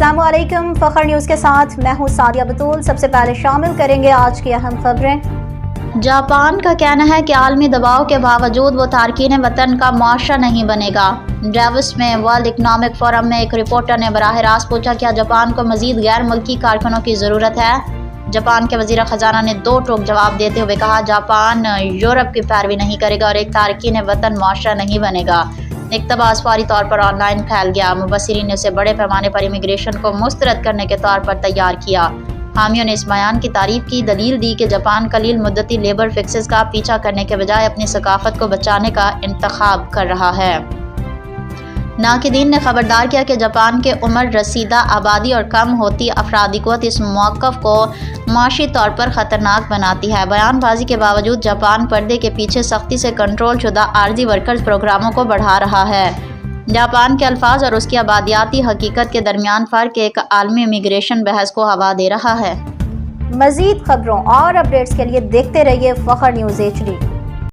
السلام علیکم، فخر نیوز کے ساتھ میں ہوں سعدیہ بطول۔ سب سے پہلے شامل کریں گے آج کی اہم خبریں۔ جاپان کا کہنا ہے کہ عالمی دباؤ کے باوجود وہ تارکین وطن کا معاشرہ نہیں بنے گا۔ ڈیوس میں ورلڈ اکنامک فورم میں ایک رپورٹر نے براہ راست پوچھا کیا جاپان کو مزید غیر ملکی کارکنوں کی ضرورت ہے؟ جاپان کے وزیر خزانہ نے دو ٹوک جواب دیتے ہوئے کہا جاپان یورپ کی پیروی نہیں کرے گا اور ایک تارکین وطن معاشرہ نہیں بنے گا۔ اقتباس فوری طور پر آن لائن پھیل گیا۔ مبصرین نے اسے بڑے پیمانے پر امیگریشن کو مسترد کرنے کے طور پر تیار کیا۔ حامیوں نے اس بیان کی تعریف کی، دلیل دی کہ جاپان قلیل مدتی لیبر فکسز کا پیچھا کرنے کے بجائے اپنی ثقافت کو بچانے کا انتخاب کر رہا ہے۔ ناقدین نے خبردار کیا کہ جاپان کے عمر رسیدہ آبادی اور کم ہوتی افرادی قوت اس موقف کو معاشی طور پر خطرناک بناتی ہے۔ بیان بازی کے باوجود جاپان پردے کے پیچھے سختی سے کنٹرول شدہ عارضی ورکرز پروگراموں کو بڑھا رہا ہے۔ جاپان کے الفاظ اور اس کی آبادیاتی حقیقت کے درمیان فرق ایک عالمی امیگریشن بحث کو ہوا دے رہا ہے۔ مزید خبروں اور اپڈیٹس کے لیے دیکھتے رہیے فخر نیوز HD۔